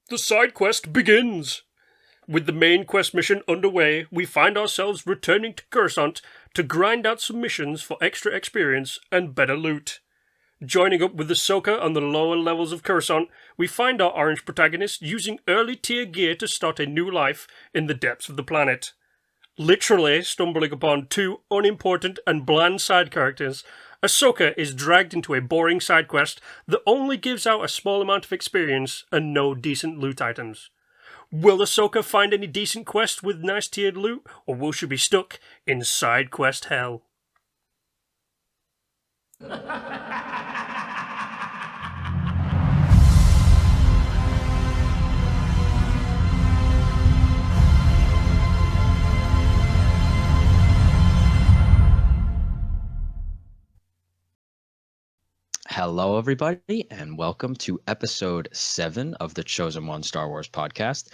The side quest begins! With the main quest mission underway, we find ourselves returning to Coruscant to grind out some missions for extra experience and better loot. Joining up with Ahsoka on the lower levels of Coruscant, we find our orange protagonist using early tier gear to start a new life in the depths of the planet. Literally stumbling upon two unimportant and bland side characters, Ahsoka is dragged into a boring side quest that only gives out a small amount of experience and no decent loot items. Will Ahsoka find any decent quest with nice tiered loot, or will she be stuck in side quest hell? Hello, everybody, and welcome to episode 7 of the Chosen One Star Wars podcast.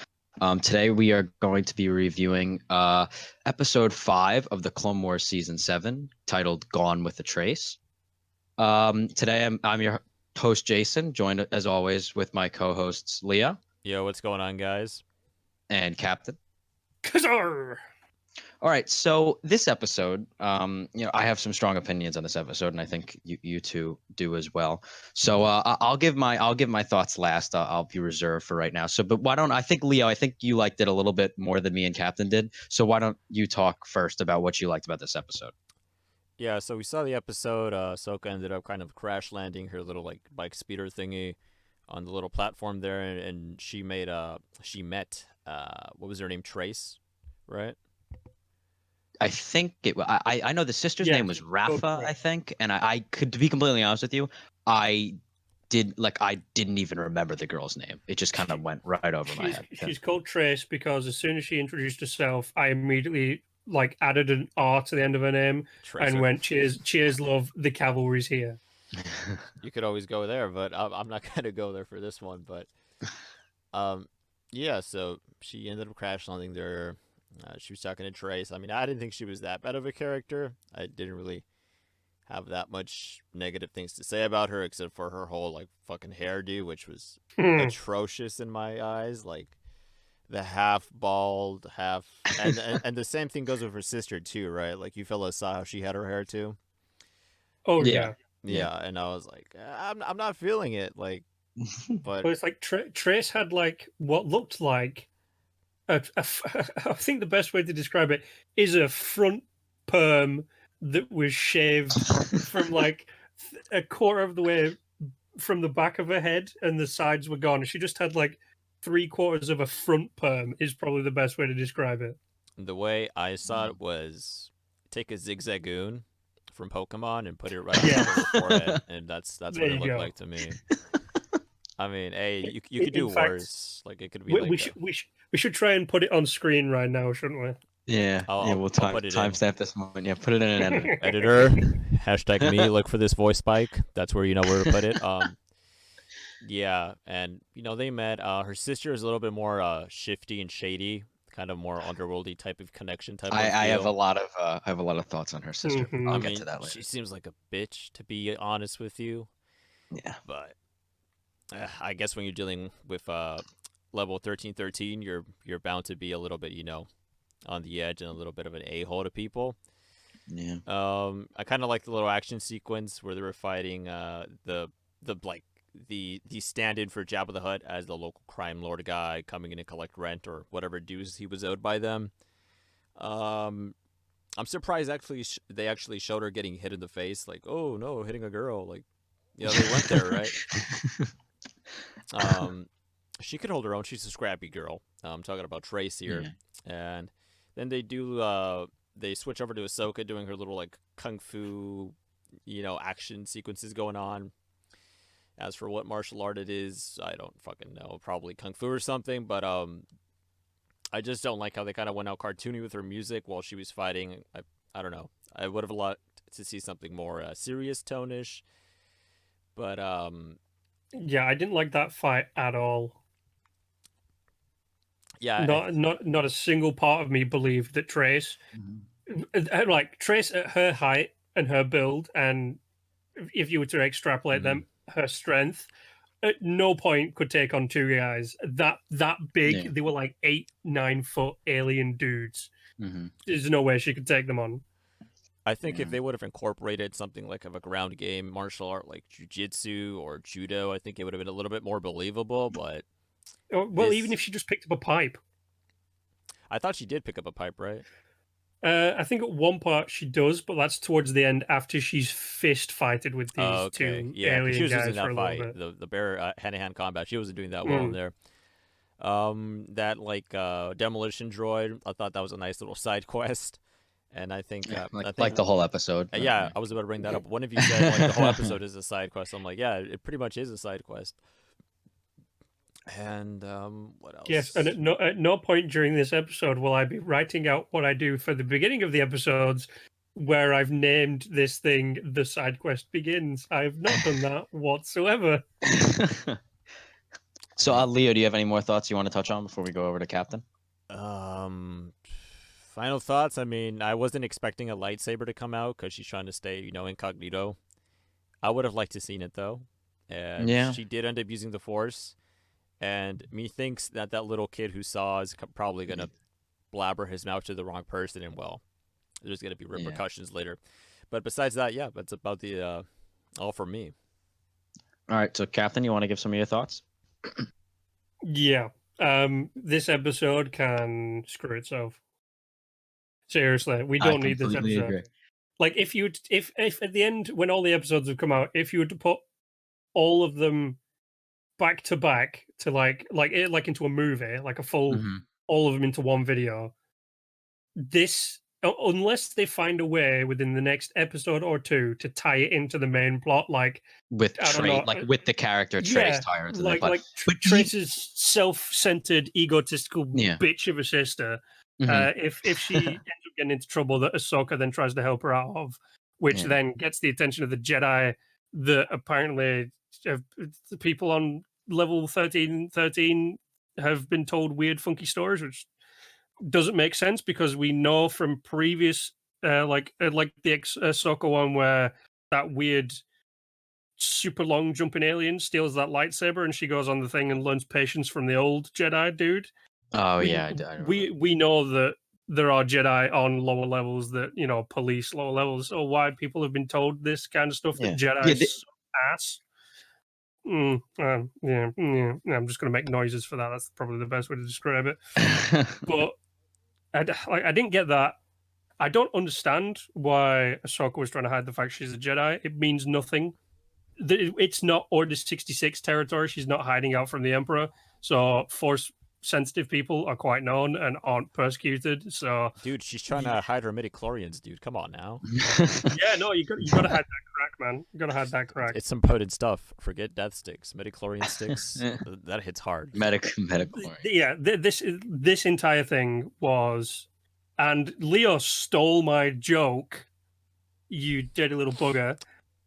Today, we are going to be reviewing episode 5 of the Clone Wars season 7, titled "Gone with a Trace." Today, I'm your host Jason, joined as always with my co-hosts Leah. Yo, what's going on, guys? And Captain. Kazar! All right, so this episode, I have some strong opinions on this episode, and I think you two do as well. So I'll give my thoughts last. I'll be reserved for right now. But why don't I think Leo? I think you liked it a little bit more than me and Captain did. So why don't you talk first about what you liked about this episode? Yeah, so we saw the episode. Ahsoka ended up kind of crash landing her little like bike speeder thingy on the little platform there, and she met what was her name, Trace, right? I think I know the sister's name was Rafa, I think, and I could, to be completely honest with you, I didn't even remember the girl's name. It just kind of went right over my head. She's called Trace because as soon as she introduced herself, I immediately added an R to the end of her name and went, cheers, love, the cavalry's here. You could always go there, but I'm not gonna go there for this one. But yeah, so she ended up crash landing there. She was talking to Trace. I mean, I didn't think she was that bad of a character. I didn't really have that much negative things to say about her, except for her whole like fucking hairdo, which was atrocious in my eyes. Like the half bald, half, and the same thing goes with her sister too, right? Like you fellas saw how she had her hair too. Oh yeah. And I was like, I'm not feeling it. Like, but it's like Trace had like what looked like I think the best way to describe it is a front perm that was shaved from like a quarter of the way from the back of her head, and the sides were gone. She just had like 3/4 of a front perm is probably the best way to describe it. The way I saw it was take a zigzagoon from Pokemon and put it right on her forehead, and that's what it looked like to me. I mean, hey, you could do worse. Like it could be. We should try and put it on screen right now, shouldn't we? Yeah, we'll timestamp this moment. Yeah, put it in an editor. Hashtag me. Look for this voice spike. That's where you know where to put it. Yeah, and they met. Her sister is a little bit more shifty and shady, kind of more underworldy type of connection type. I have a lot of thoughts on her sister. I'll get to that later. She seems like a bitch, to be honest with you. Yeah, but I guess when you're dealing with level 1313, you're bound to be a little bit, on the edge and a little bit of an a-hole to people. Yeah. I kind of like the little action sequence where they were fighting the stand-in for Jabba the Hutt as the local crime lord guy coming in to collect rent or whatever dues he was owed by them. I'm surprised they actually showed her getting hit in the face, like, oh no, hitting a girl, like, they went there, right? She could hold her own. She's a scrappy girl. I'm talking about Trace here. Yeah. And then they switch over to Ahsoka doing her little like kung fu, action sequences going on. As for what martial art it is, I don't fucking know. Probably kung fu or something. But I just don't like how they kind of went out cartoony with her music while she was fighting. I don't know. I would have liked to see something more serious tone-ish. But yeah, I didn't like that fight at all. Yeah, not a single part of me believed that Trace, like Trace at her height and her build, and if you were to extrapolate them, her strength, at no point could take on two guys that big. Yeah. They were like 8-9 foot alien dudes. Mm-hmm. There's no way she could take them on. I think if they would have incorporated something like of a ground game martial art like jiu-jitsu or judo, I think it would have been a little bit more believable, but Well, even if she just picked up a pipe. I thought she did pick up a pipe, right? I think at one part she does, but that's towards the end after she's fist fighted with these two Yeah, 'cause she alien was guys using for that a fight, little bit. the bare hand-to-hand combat. She wasn't doing that well in there. That like demolition droid, I thought that was a nice little side quest, and I think like the whole episode. yeah, I was about to bring that up. One of you said like the whole episode is a side quest. I'm like, yeah, it pretty much is a side quest. And what else? Yes, and at no point during this episode will I be writing out what I do for the beginning of the episodes, where I've named this thing "The Side Quest Begins." I have not done that whatsoever. So, Leo, do you have any more thoughts you want to touch on before we go over to Captain? Final thoughts. I mean, I wasn't expecting a lightsaber to come out because she's trying to stay, incognito. I would have liked to seen it though, and she did end up using the Force. And methinks that little kid who saw is probably gonna blabber his mouth to the wrong person, and well, there's gonna be repercussions later. But besides that, yeah, that's about the all for me. All right, so Captain, you want to give some of your thoughts? Yeah, this episode can screw itself. Seriously, we don't need this episode. Agree. Like, if at the end, when all the episodes have come out, if you were to put all of them back to back to like into a movie, like a full all of them into one video, this, unless they find a way within the next episode or two to tie it into the main plot, like with with the character Trace tie her into the plot. Trace's self-centered, egotistical bitch of a sister. If she ends up getting into trouble that Ahsoka then tries to help her out of, which then gets the attention of the Jedi that apparently the people on level 13 have been told weird, funky stories, which doesn't make sense because we know from previous, like the Ahsoka one where that weird, super long jumping alien steals that lightsaber and she goes on the thing and learns patience from the old Jedi dude. Oh, we know that there are Jedi on lower levels that, police lower levels. So why people have been told this kind of stuff that Jedi ass. I'm just going to make noises for that. That's probably the best way to describe it. But I didn't get that. I don't understand why Ahsoka was trying to hide the fact she's a Jedi. It means nothing. It's not Order 66 territory. She's not hiding out from the Emperor. So Force-sensitive people are quite known and aren't persecuted. So, dude, she's trying to hide her midichlorians, dude. Come on now. Yeah, no, you got to hide that crack, man. You got to hide that crack. It's some potent stuff. Forget death sticks, midichlorian sticks. That hits hard. Midichlorian. Yeah, this entire thing was, and Leo stole my joke. You dirty little bugger.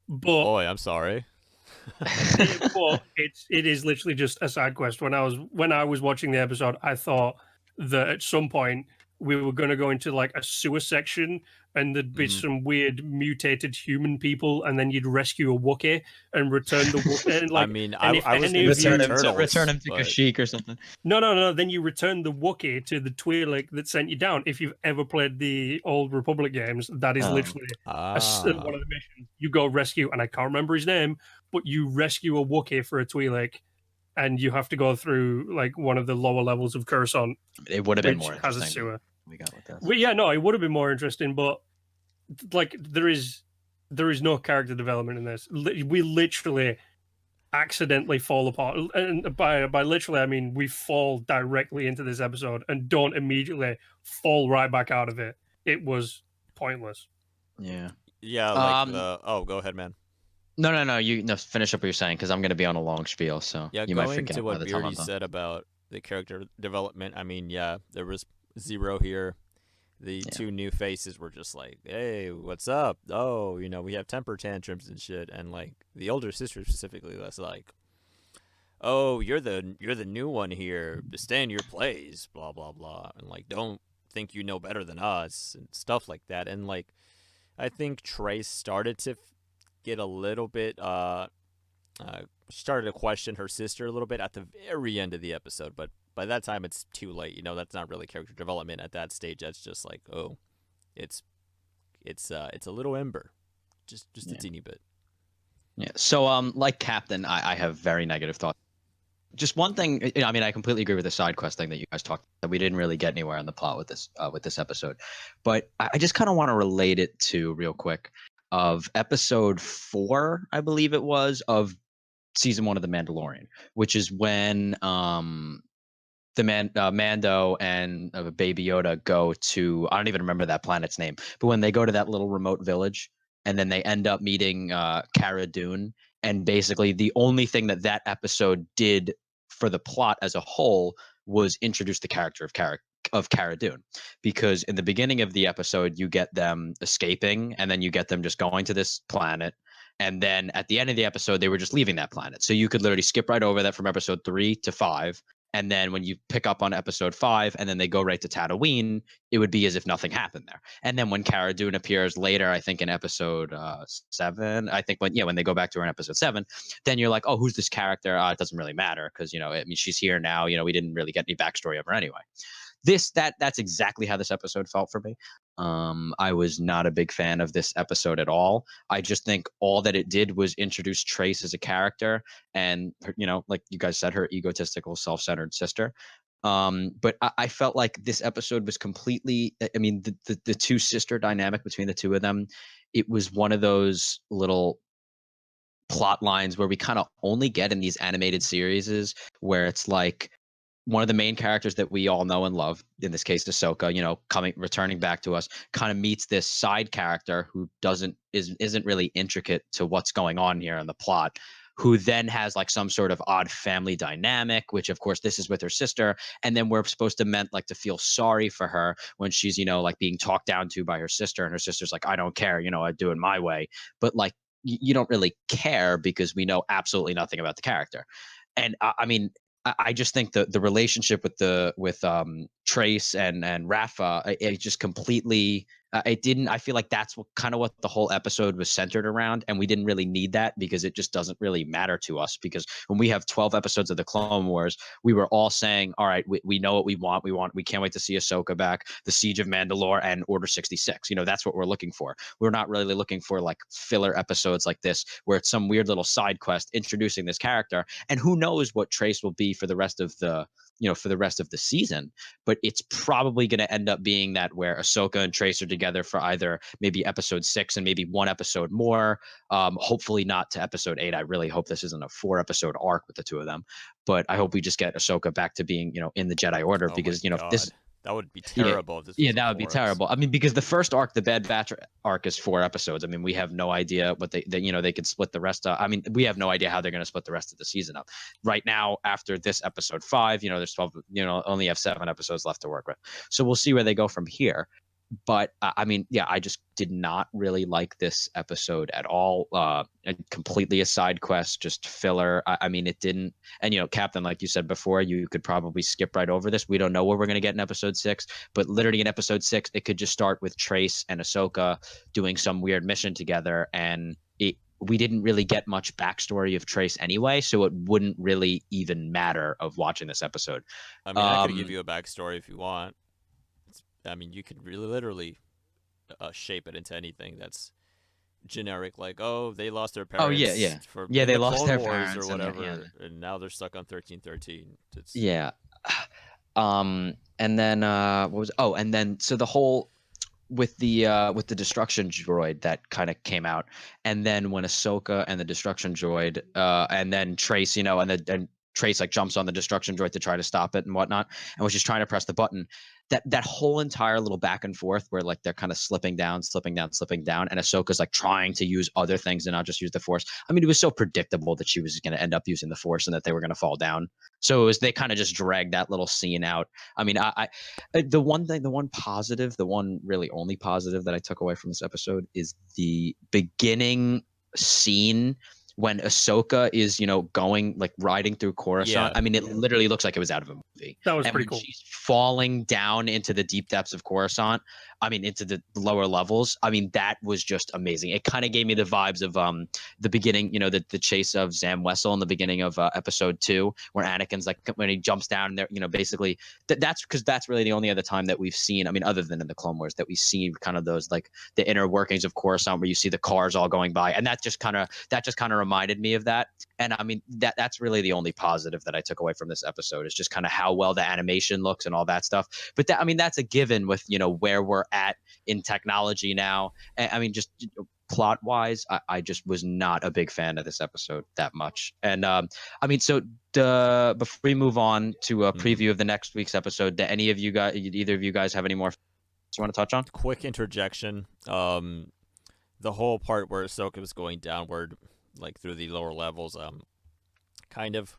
But boy, I'm sorry. But it is literally just a side quest. When I was watching the episode, I thought that at some point we were going to go into like a sewer section and there'd be some weird mutated human people, and then you'd rescue a Wookiee and return the Wookiee. And, like, I mean, I was going to return him to Kashyyyk or something. No. Then you return the Wookiee to the Twi'lek that sent you down. If you've ever played the old Republic games, that is literally one of the missions. You go rescue, and I can't remember his name, but you rescue a Wookiee for a Twi'lek, and you have to go through like one of the lower levels of Coruscant. It would have been more interesting. Has a sewer. We got with this. It would have been more interesting, but like there is no character development in this. We literally accidentally fall apart, and by literally I mean we fall directly into this episode and don't immediately fall right back out of it. It was pointless. Yeah. Like go ahead, man. No. You finish up what you're saying because I'm going to be on a long spiel. So you might forget to what Beardy said about the character development. I mean, there was zero here. The two new faces were just like, hey, what's up? Oh, we have temper tantrums and shit. And like the older sister specifically was like, oh, you're the new one here. Stay in your place, blah blah blah, and like don't think you know better than us and stuff like that. And like I think Trace started to get a little bit started to question her sister a little bit at the very end of the episode, but by that time it's too late. That's not really character development at that stage. That's just like, oh, it's it's a little ember, just a teeny bit. Yeah. So like Captain, I have very negative thoughts. Just one thing, I mean, I completely agree with the side quest thing that you guys talked about. We didn't really get anywhere on the plot with this episode, but I just kind of want to relate it to real quick of episode 4, I believe it was, of season 1 of The Mandalorian, which is when Mando and Baby Yoda go to, I don't even remember that planet's name, but when they go to that little remote village and then they end up meeting Cara Dune, and basically the only thing that episode did for the plot as a whole was introduce the character of Cara Dune, because in the beginning of the episode you get them escaping and then you get them just going to this planet, and then at the end of the episode they were just leaving that planet, so you could literally skip right over that from episode 3 to 5. And then when you pick up on episode 5 and then they go right to Tatooine, it would be as if nothing happened there. And then when Cara Dune appears later, I think in episode 7, I think when they go back to her in episode 7, then you're like, oh, who's this character? It doesn't really matter because, I mean, she's here now. We didn't really get any backstory of her anyway. That's exactly how this episode felt for me. I was not a big fan of this episode at all. I just think all that it did was introduce Trace as a character, and like you guys said, her egotistical, self-centered sister. But I felt like this episode was completely. I mean, the two sister dynamic between the two of them, it was one of those little plot lines where we kind of only get in these animated series, where it's like one of the main characters that we all know and love, in this case Ahsoka, returning back to us, kind of meets this side character who isn't really intricate to what's going on here in the plot, who then has like some sort of odd family dynamic, which of course this is with her sister, and then we're supposed to feel sorry for her when she's like being talked down to by her sister, and her sister's like, I don't care, I do it my way, but like you don't really care because we know absolutely nothing about the character. And I mean, I just think the relationship with Trace and Rafa, it just completely it didn't. I feel like that's what the whole episode was centered around, and we didn't really need that because it just doesn't really matter to us. Because when we have 12 episodes of the Clone Wars, we were all saying, all right, we know what we want. We can't wait to see Ahsoka back, the Siege of Mandalore, and Order 66. That's what we're looking for. We're not really looking for like filler episodes like this where it's some weird little side quest introducing this character, and who knows what Trace will be for the rest of the season. But it's probably going to end up being that where Ahsoka and Trace are together for either maybe episode 6 and maybe one episode more. Hopefully not to episode 8. I really hope this isn't a 4-episode arc with the two of them, but I hope we just get Ahsoka back to being in the Jedi Order, because this. That would be terrible. Yeah, that would be terrible. I mean, because the first arc, the Bad Batch arc, is 4 episodes. I mean, we have no idea what they could split the rest up. I mean, we have no idea how they're going to split the rest of the season up. Right now, after this episode 5, there's 12. Only have 7 episodes left to work with. So we'll see where they go from here. But I mean, yeah, I just did not really like this episode at all. Completely a side quest, just filler. I mean, it didn't. And Captain, like you said before, you could probably skip right over this. We don't know what we're going to get in episode 6, but literally in episode 6, it could just start with Trace and Ahsoka doing some weird mission together, and we didn't really get much backstory of Trace anyway, so it wouldn't really even matter of watching this episode. I mean, I could give you a backstory if you want. I mean, you could really literally shape it into anything that's generic, like, oh, they lost their parents. Oh yeah. For they the lost Clone their Wars parents or whatever, and now they're stuck on 1313. Yeah. And then what was? Oh, and then so the whole with the destruction droid that kind of came out, and then when Ahsoka and the destruction droid, and then Trace, and Trace like jumps on the destruction droid to try to stop it and whatnot, and was just trying to press the button. That whole entire little back and forth where like they're kind of slipping down, and Ahsoka's like trying to use other things and not just use the Force. I mean, it was so predictable that she was going to end up using the Force and that they were going to fall down. So they kind of just dragged that little scene out. I mean, the one really only positive that I took away from this episode is the beginning scene when Ahsoka is, going like riding through Coruscant. Yeah. I mean, it literally looks like it was out of a movie. That was And pretty when cool. she's falling down into the deep depths of Coruscant, I mean, into the lower levels. I mean, that was just amazing. It kind of gave me the vibes of the beginning, the chase of Zam Wessel in the beginning of episode 2, where Anakin's like when he jumps down there, basically that's because that's really the only other time that we've seen. I mean, other than in the Clone Wars, that we've seen kind of those like the inner workings of Coruscant, where you see the cars all going by, and that just kind of reminded me of that. And I mean, that's really the only positive that I took away from this episode, is just kind of how well the animation looks and all that stuff. But that, I mean, that's a given with where we're at in technology now. And, I mean, just plot wise, I just was not a big fan of this episode that much. And I mean, so before we move on to a preview of the next week's episode, do either of you guys have any more you want to touch on? Quick interjection. The whole part where Ahsoka was going downward, like through the lower levels, kind of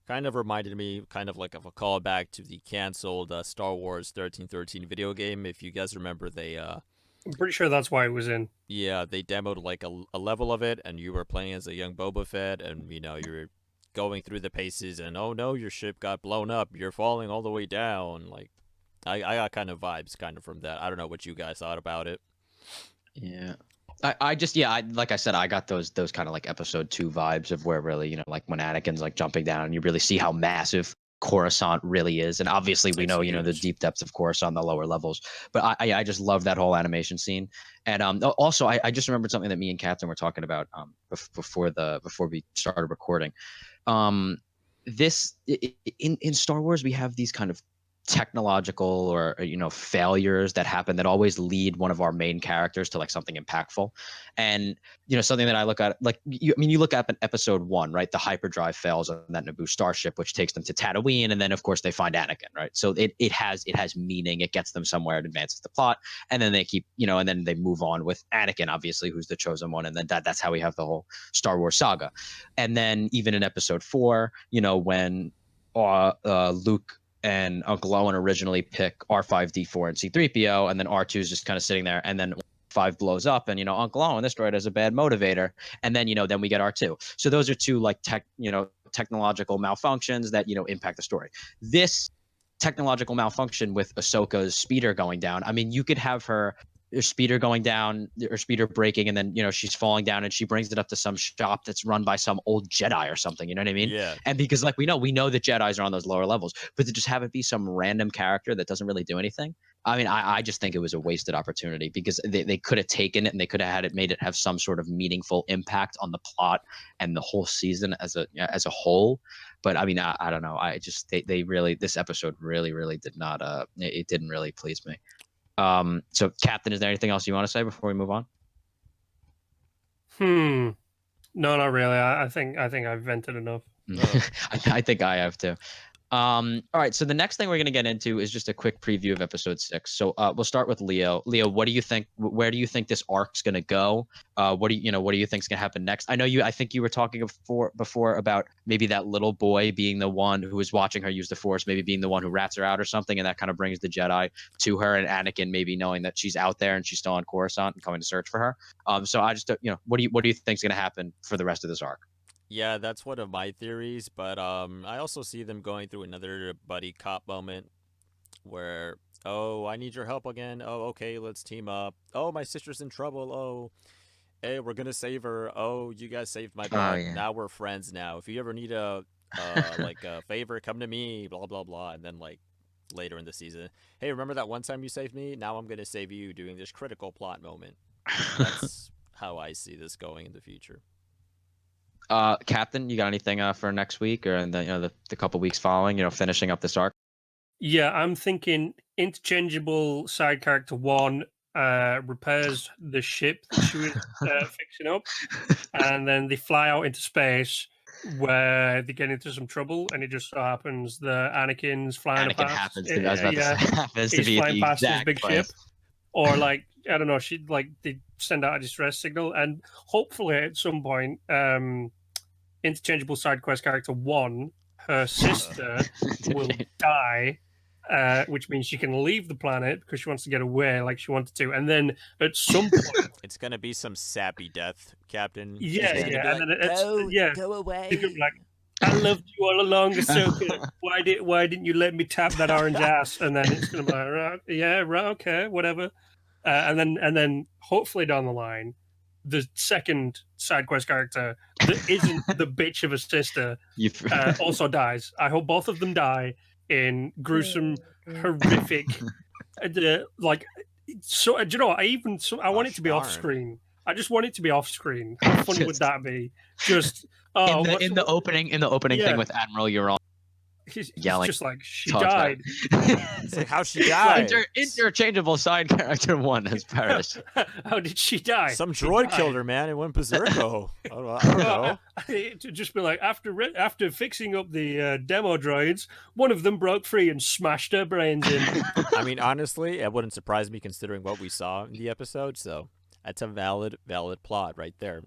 reminded me kind of like of a callback to the canceled Star Wars 1313 video game. If you guys remember, I'm pretty sure that's why it was in. Yeah, they demoed like a level of it, and you were playing as a young Boba Fett, and you were going through the paces, and oh no, your ship got blown up, you're falling all the way down. Like, I got kind of vibes kind of from that. I don't know what you guys thought about it. Yeah. Like I said, I got those kind of like episode 2 vibes of where really, like when Anakin's like jumping down and you really see how massive Coruscant really is. And obviously we know, the deep depths of Coruscant, the lower levels, but I just love that whole animation scene. And also I just remembered something that me and Captain were talking about before we started recording. This in Star Wars, we have these kind of technological or failures that happen that always lead one of our main characters to like something impactful. And something that I look at, like you look up in episode 1, right? The hyperdrive fails on that Naboo starship, which takes them to Tatooine, and then of course they find Anakin, right? So it has meaning, it gets them somewhere, it advances the plot, and then they keep and then they move on with Anakin, obviously, who's the chosen one, and then that's how we have the whole Star Wars saga. And then even in episode 4, when Luke and Uncle Owen originally pick R5D4 and C3PO, and then R2 is just kind of sitting there, and then 5 blows up, and Uncle Owen, this droid has a bad motivator, and then then we get R2. So those are 2 like technological malfunctions that impact the story. This technological malfunction with Ahsoka's speeder going down, I mean, you could have her speeder going down or speeder breaking, and then she's falling down, and she brings it up to some shop that's run by some old Jedi or something, you know what I mean? Yeah. And because like we know that Jedis are on those lower levels, but to just have it be some random character that doesn't really do anything, I mean, I just think it was a wasted opportunity, because they could have taken it and they could have had it, made it have some sort of meaningful impact on the plot and the whole season as a whole. But I mean, I don't know, I just they really, this episode really did not it didn't really please me. So Captain, is there anything else you want to say before we move on? No, not really. I think I've vented enough. I think I have too. All right, so the next thing we're going to get into is just a quick preview of episode 6. So we'll start with Leo. Leo, what do you think? Where do you think this arc's going to go? What do you think is going to happen next? I think you were talking before about maybe that little boy being the one who was watching her use the Force, maybe being the one who rats her out or something, and that kind of brings the Jedi to her, and Anakin maybe knowing that she's out there and she's still on Coruscant and coming to search for her. So I just what do you think is going to happen for the rest of this arc? Yeah, that's one of my theories, but I also see them going through another buddy cop moment where, oh, I need your help again. Oh, okay, let's team up. Oh, my sister's in trouble. Oh, hey, we're gonna save her. Oh, you guys saved my butt. Yeah. Now we're friends now. If you ever need a like a favor, come to me, blah blah blah. And then like later in the season, hey, remember that one time you saved me? Now I'm gonna save you, doing this critical plot moment. That's how I see this going in the future. Captain, you got anything for next week or in the couple weeks following, finishing up this arc? Yeah, I'm thinking interchangeable side character 1 repairs the ship that she was fixing up, and then they fly out into space where they get into some trouble, and it just so happens that Anakin's flying Anakin past. happens to, I was about to say, happens to He's be flying at past the his exact big place. ship, or like I don't know, they send out a distress signal, and hopefully at some point, interchangeable side quest character 1, her sister will die, which means she can leave the planet because she wants to get away like she wanted to. And then at some point... It's going to be some sappy death, Captain. Yeah, She's gonna yeah. be And like, then go away. She could be like, I loved you all along, Ahsoka. Why didn't you let me tap that orange ass? And then it's gonna be like, right, yeah, right, okay, whatever. And then hopefully down the line, the second side quest character that isn't the bitch of a sister also dies. I hope both of them die in gruesome, horrific, like. So do you know what? I want it to be off screen. I just want it to be off screen. How funny would that be? Just in the opening thing with Admiral Euron yelling, just like she died. It's like how she died. Interchangeable side character one has perished. How did she die? Some droid killed her, man. It went berserko. I don't know. To just be like after fixing up the demo droids, one of them broke free and smashed her brains in. I mean, honestly, it wouldn't surprise me considering what we saw in the episode. So that's a valid plot right there.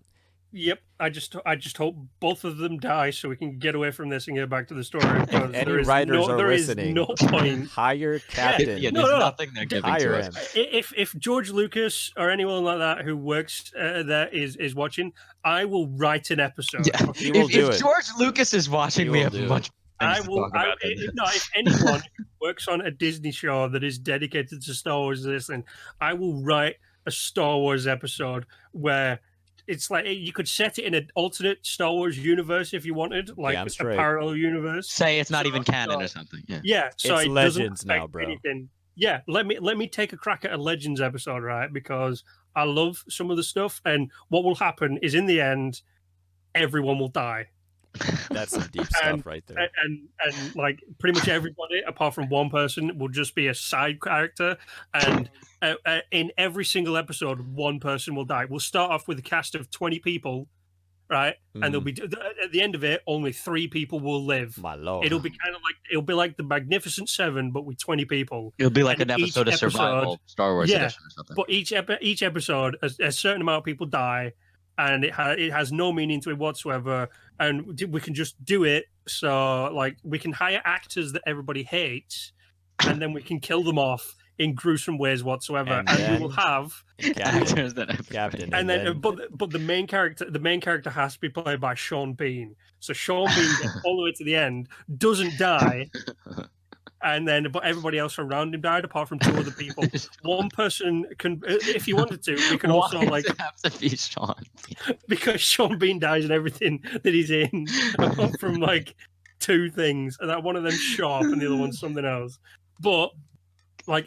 Yep, I just hope both of them die so we can get away from this and get back to the story. If any writers are listening, no point. Hire Captain. Yeah, there's nothing they're giving to us. If George Lucas or anyone like that who works there is watching, I will write an episode. Yeah. He will do it. If George Lucas is watching, we have much. If anyone who works on a Disney show that is dedicated to Star Wars, I will write a Star Wars episode where it's like you could set it in an alternate Star Wars universe if you wanted, like a parallel universe. Say it's not even canon or something. Yeah, so it's it Legends doesn't now, bro. Anything. Yeah, let me take a crack at a Legends episode, right? Because I love some of the stuff, and what will happen is in the end, everyone will die. That's some deep stuff right there. And like pretty much everybody, apart from one person, will just be a side character. And in every single episode, one person will die. We'll start off with a cast of 20 people, right? Mm. And there'll be at the end of it, only 3 people will live. My lord! It'll be like the Magnificent Seven, but with 20 people. It'll be like an episode of Survival Star Wars edition or something. But each episode, a certain amount of people die. And it has no meaning to it whatsoever, and we can just do it. So, like, we can hire actors that everybody hates, and then we can kill them off in gruesome ways whatsoever. And we will have actors that Captain. And then, but the main character has to be played by Sean Bean. So Sean Bean gets all the way to the end, doesn't die. And then, but everybody else around him died, apart from 2 other people. One person can, if you wanted to, we can also like have to be Sean, because Sean Bean dies in everything that he's in, apart from like 2 things, and that one of them's sharp and the other one's something else. But like,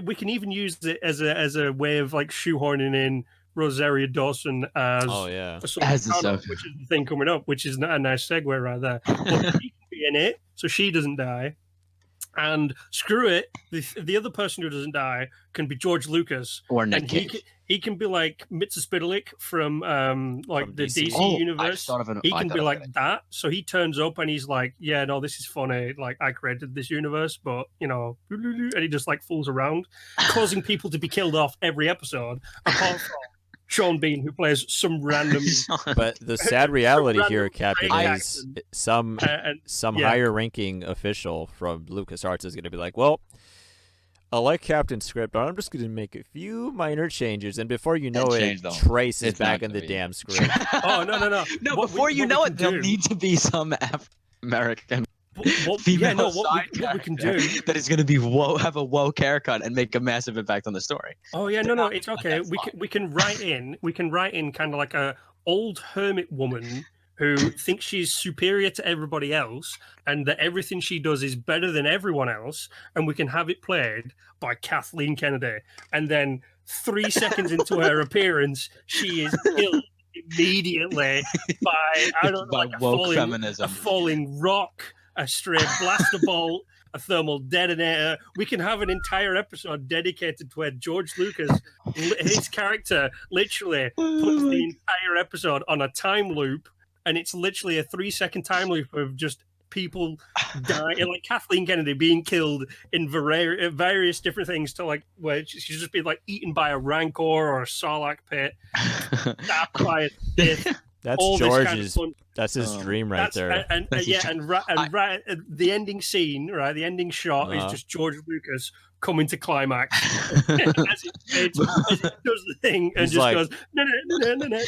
we can even use it as a way of like shoehorning in Rosario Dawson as Ahsoka, which is the thing coming up, which is a nice segue right there. But she can be in it, so she doesn't die. And screw it, the other person who doesn't die can be George Lucas, or Nick Cage. He can be like Mitsipidalik from the DC universe. He can be like that. So he turns up and he's like, "Yeah, no, this is funny. Like I created this universe, but you know," and he just like fools around, causing people to be killed off every episode, apart from Sean Bean, who plays some random. But the sad reality here, Captain, is some higher-ranking official from LucasArts is going to be like, "Well, I like Captain's script, but I'm just going to make a few minor changes, and before you know it, Trace is back in the damn script." Oh no! No, before you know it, there'll need to be some American. Female side what we can do that is going to be have a woke haircut and make a massive impact on the story. Oh yeah, no, it's okay. We can write in kind of like a old hermit woman who thinks she's superior to everybody else and that everything she does is better than everyone else, and we can have it played by Kathleen Kennedy, and then 3 seconds into her appearance, she is killed immediately by woke feminism, a falling rock, a stray blaster bolt, a thermal detonator. We can have an entire episode dedicated to where George Lucas, his character, literally puts the entire episode on a time loop, and it's literally a 3-second time loop of just people dying, like Kathleen Kennedy being killed in various different things, to like where she's just been like eaten by a rancor or a sarlacc pit, stabbed by a Sith. That's all this kind of George's. fun. That's his dream right there. And right at the ending scene, right, the ending shot is just George Lucas coming to climax as he does the thing and He's just like- goes.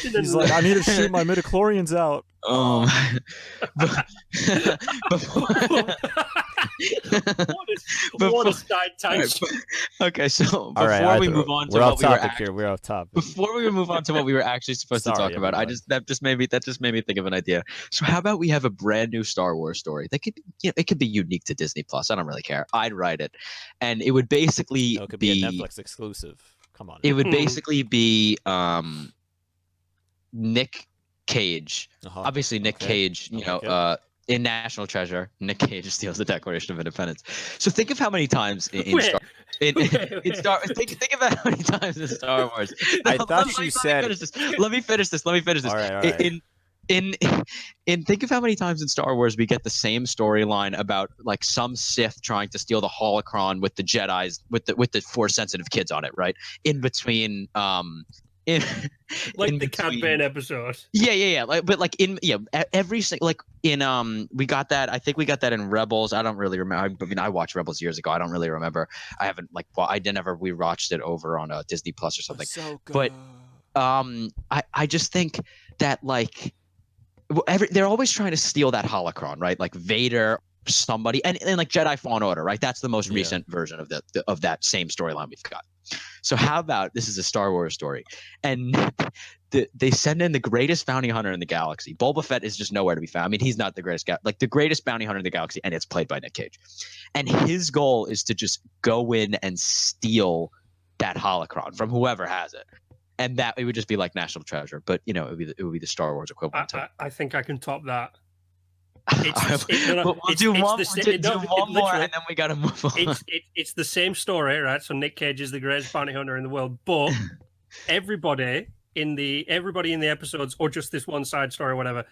He's like, I need to shoot my midichlorians out. What a side tangent. Okay, so All right, before we move on to we're what off we were topic here. We're off topic. before we move on to what we were actually supposed to Sorry, talk about, everyone. that just made me think of an idea. So how about we have a brand new Star Wars story that could, it could be unique to Disney Plus. I don't really care. I'd write it, and it would basically No, it could be a Netflix exclusive. Come on. It would basically be Nick Cage. Uh-huh. Obviously, Nick Cage. In National Treasure, Nick Cage steals the Declaration of Independence. So think of how many times think about how many times in Star Wars. I thought you said. Let me finish this. All right. Think of how many times in Star Wars we get the same storyline about like some Sith trying to steal the holocron with the Jedi's with the Force sensitive kids on it, right? In between Like the Cad Bane episode. Yeah. Every single we got that. I think we got that in Rebels. I don't really remember. I mean, I watched Rebels years ago. I don't really remember. I haven't I never rewatched it over on Disney Plus or something. But I just think that they're always trying to steal that holocron, right? Like Vader, somebody, and like Jedi Fallen Order, right? That's the most recent version of that same storyline we've got. So how about this is a Star Wars story, and they send in the greatest bounty hunter in the galaxy. Boba Fett is just nowhere to be found. I mean, he's not the greatest guy, the greatest bounty hunter in the galaxy, and it's played by Nick Cage. And his goal is to just go in and steal that holocron from whoever has it. And that it would just be like National Treasure, but it would be the Star Wars equivalent. I think I can top that. We'll do one more, and then we gotta move on. It's the same story, right? So Nick Cage is the greatest bounty hunter in the world, but everybody in the episodes, or just this one side story, or whatever,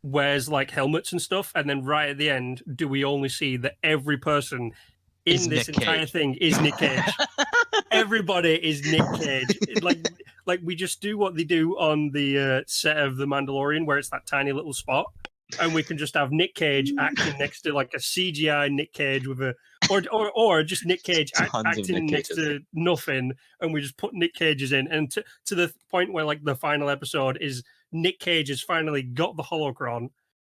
wears like helmets and stuff, and then right at the end, do we only see that every person in this entire thing is Nick Cage? Everybody is Nick Cage. Like we just do what they do on the set of The Mandalorian, where it's that tiny little spot, and we can just have Nick Cage acting next to like a CGI Nick Cage with or just Nick Cage acting next to nothing, and we just put Nick Cages in, and to the point where like the final episode is Nick Cage has finally got the holocron,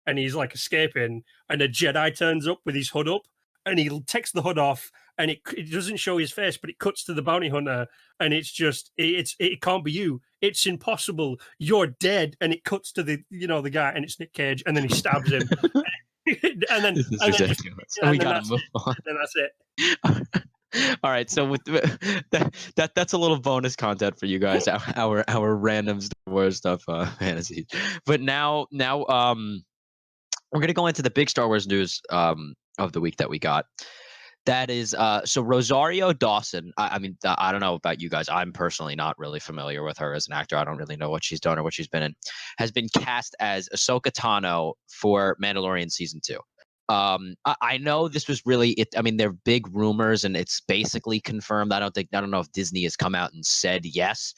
and he's like escaping, and a Jedi turns up with his hood up, and he takes the hood off, and it doesn't show his face, but it cuts to the bounty hunter, and it's just it can't be you. It's impossible. You're dead, and it cuts to the guy, and it's Nick Cage, and then he stabs him, and then we gotta move on. Then that's it. All right, so with that's a little bonus content for you guys, our random Star Wars stuff fantasies. But now we're gonna go into the big Star Wars news of the week that we got. That is so Rosario Dawson. I mean, I don't know about you guys. I'm personally not really familiar with her as an actor. I don't really know what she's done or what she's been in. Has been cast as Ahsoka Tano for Mandalorian season 2. I know this was really it. I mean, they're big rumors, and it's basically confirmed. I don't know if Disney has come out and said yes,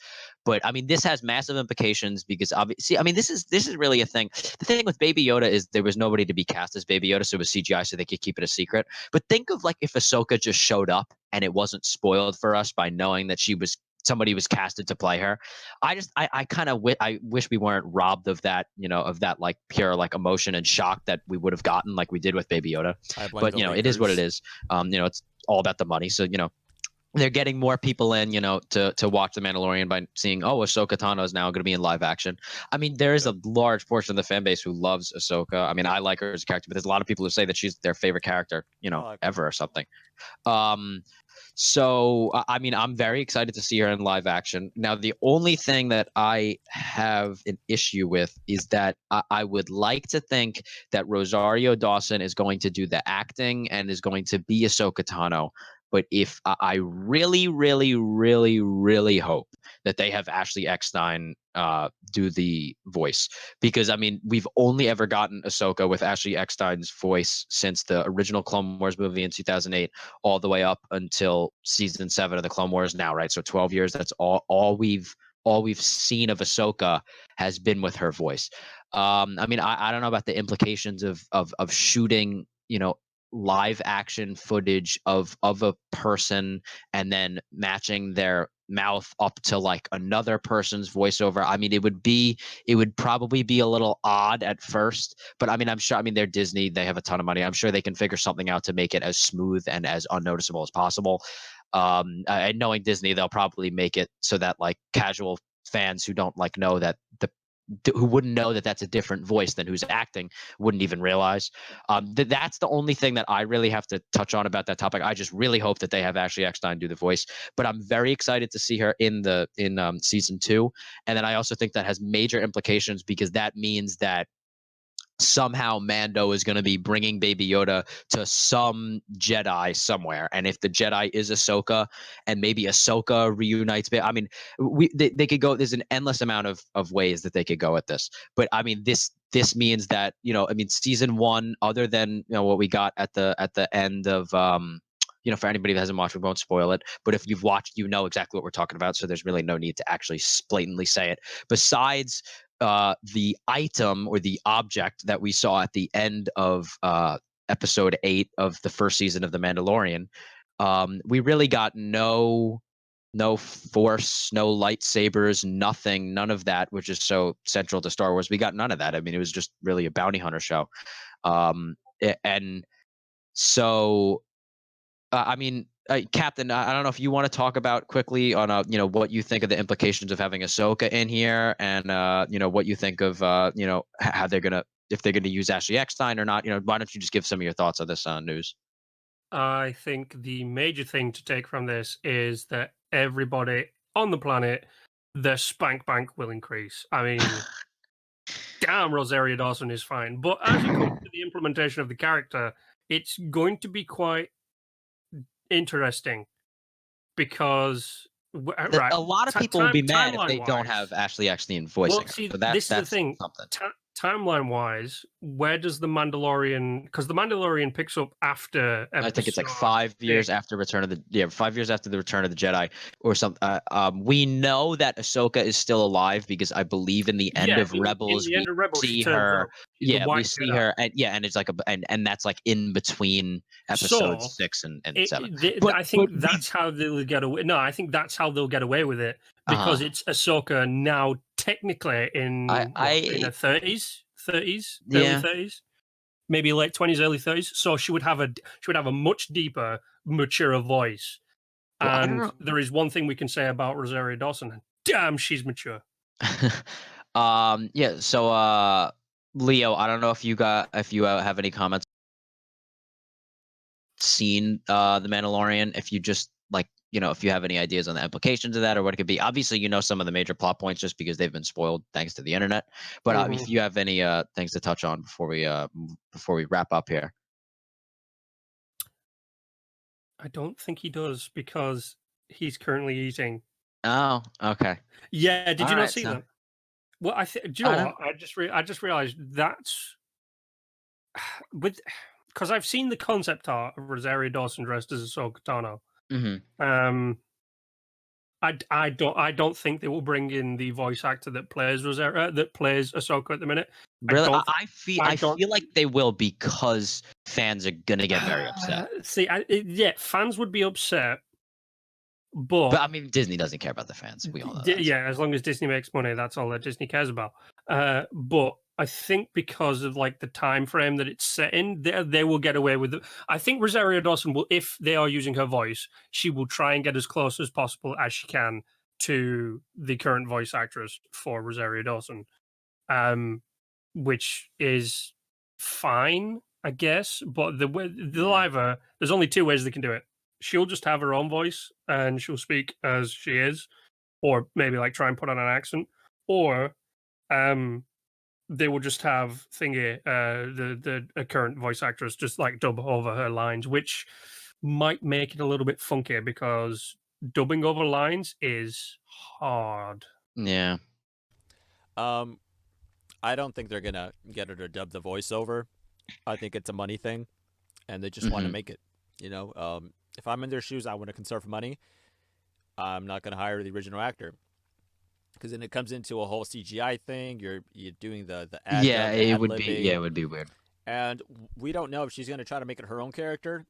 but I mean, this has massive implications because obviously, I mean, this is really a thing. The thing with Baby Yoda is there was nobody to be cast as Baby Yoda, so it was CGI, so they could keep it a secret. But think of like if Ahsoka just showed up and it wasn't spoiled for us by knowing that somebody was casted to play her. I wish we weren't robbed of that, of that like pure like emotion and shock that we would have gotten like we did with Baby Yoda. But it is what it is. It's all about the money. So they're getting more people in, to watch The Mandalorian by seeing, Ahsoka Tano is now going to be in live action. I mean, there is a large portion of the fan base who loves Ahsoka. I mean, I like her as a character, but there's a lot of people who say that she's their favorite character, ever or something. So, I mean, I'm very excited to see her in live action. Now, the only thing that I have an issue with is that I would like to think that Rosario Dawson is going to do the acting and is going to be Ahsoka Tano. But if I really, really, really, really hope that they have Ashley Eckstein do the voice, because I mean we've only ever gotten Ahsoka with Ashley Eckstein's voice since the original Clone Wars movie in 2008, all the way up until season 7 of the Clone Wars now, right? So 12 years. That's all all we've seen of Ahsoka has been with her voice. I mean, I don't know about the implications of shooting, live action footage of a person and then matching their mouth up to like another person's voiceover. I mean, it would probably be a little odd at first, but I mean, I'm sure, I mean, they're Disney, they have a ton of money. I'm sure they can figure something out to make it as smooth and as unnoticeable as possible. And knowing Disney, they'll probably make it so that like casual fans who don't like know that who wouldn't know that that's a different voice than who's acting wouldn't even realize. That's the only thing that I really have to touch on about that topic. I just really hope that they have Ashley Eckstein do the voice, but I'm very excited to see her in season 2. And then I also think that has major implications because that means that somehow Mando is going to be bringing Baby Yoda to some Jedi somewhere. And if the Jedi is Ahsoka and maybe Ahsoka reunites, I mean, they could go, there's an endless amount of ways that they could go at this. But I mean, this means that, I mean, season 1, other than, what we got at the end of, for anybody that hasn't watched, we won't spoil it. But if you've watched, you know exactly what we're talking about. So there's really no need to actually blatantly say it. Besides the item or the object that we saw at the end of episode 8 of the first season of The Mandalorian, we really got no force, no lightsabers, nothing, none of that, which is so central to Star Wars. We got none of that. I mean, it was just really a bounty hunter show. And so, I mean, Captain, I don't know if you want to talk about quickly on what you think of the implications of having Ahsoka in here, and what you think of how they're gonna, if they're gonna use Ashley Eckstein or not. Why don't you just give some of your thoughts on this news? I think the major thing to take from this is that everybody on the planet, their spank bank will increase. I mean, damn, Rosario Dawson is fine, but as it comes to the implementation of the character, it's going to be quite interesting because right, A lot of people will be mad if they don't have timeline-wise. Ashley Eckstein voicing Well, see, her. So this is the thing. something. Timeline-wise, where does the Mandalorian? Because the Mandalorian picks up after I think it's like episode 5 years 6. after 5 years after the Return of the Jedi, or something. We know that Ahsoka is still alive because I believe in the end Yeah, of in Rebels the we end of Rebels, she see turns her. up. She's the Yeah, we White see Jedi. her, and it's like and that's like in between episodes So 6 and 7. I think that's how they'll get away. No, I think that's how they'll get away with it because it's Ahsoka now technically in her 30s, early Yeah. 30s, maybe late 20s, early 30s. So she would have a much deeper, maturer voice. Well, I don't And know. there is one thing we can say about Rosario Dawson. Damn, she's mature. Yeah. So, Leo, I don't know if you have any comments. Seen The Mandalorian? If you just like, if you have any ideas on the implications of that or what it could be. Obviously, some of the major plot points just because they've been spoiled thanks to the internet. But if you have any things to touch on before we wrap up here. I don't think he does because he's currently eating. Oh, okay. Yeah, did you not see so that? Well, do you know I what? I just realized that's with because I've seen the concept art of Rosario Dawson dressed as Ahsoka Tano. Mhm. I don't think they will bring in the voice actor that plays Ahsoka at the minute. Really, I feel like they will because fans are gonna get very upset. See, yeah, fans would be upset, but I mean, Disney doesn't care about the fans. We all know that. yeah, as long as Disney makes money, that's all that Disney cares about. But I think because of like the time frame that it's set in, they will get away with it. I think Rosario Dawson will, if they are using her voice, she will try and get as close as possible as she can to the current voice actress for Rosario Dawson, which is fine, I guess. But the live there's only two ways they can do it. She'll just have her own voice and she'll speak as she is, or maybe like try and put on an accent, or they will just have the current voice actress just like dub over her lines, which might make it a little bit funky because dubbing over lines is hard. Yeah. I don't think they're gonna get her to dub the voiceover. I think it's a money thing, and they just want to make it. If I'm in their shoes, I want to conserve money. I'm not gonna hire the original actor. because then it comes into a whole CGI thing. You're doing the Yeah, the it would be. ad-libbing, Yeah, it would be weird. and we don't know if she's going to try to make it her own character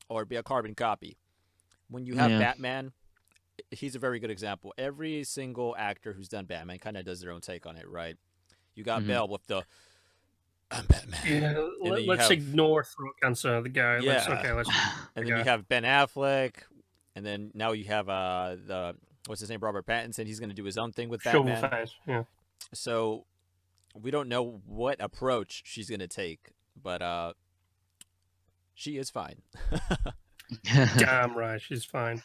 or be a carbon copy. When you have Yeah. Batman, he's a very good example. Every single actor who's done Batman kind of does their own take on it, right? You got Mhm. Bell with the I'm Batman. Yeah, And then you let's have- ignore throat cancer. The guy. Let's Yeah. let's. And then you have Ben Affleck, and then now you have the what's his name, Robert Pattinson. He's going to do his own thing with Shovel Batman. face. Yeah. So we don't know what approach she's going to take, but she is fine. Damn right, she's fine.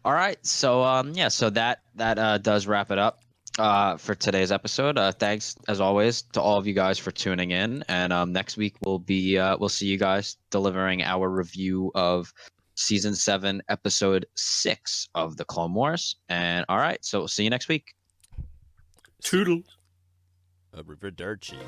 All right, so yeah, so that does wrap it up for today's episode. Thanks as always to all of you guys for tuning in, and next week we'll see you guys delivering our review of season 7, episode 6 of the Clone Wars. And all right, so we'll see you next week. Toodles. Arrivederci.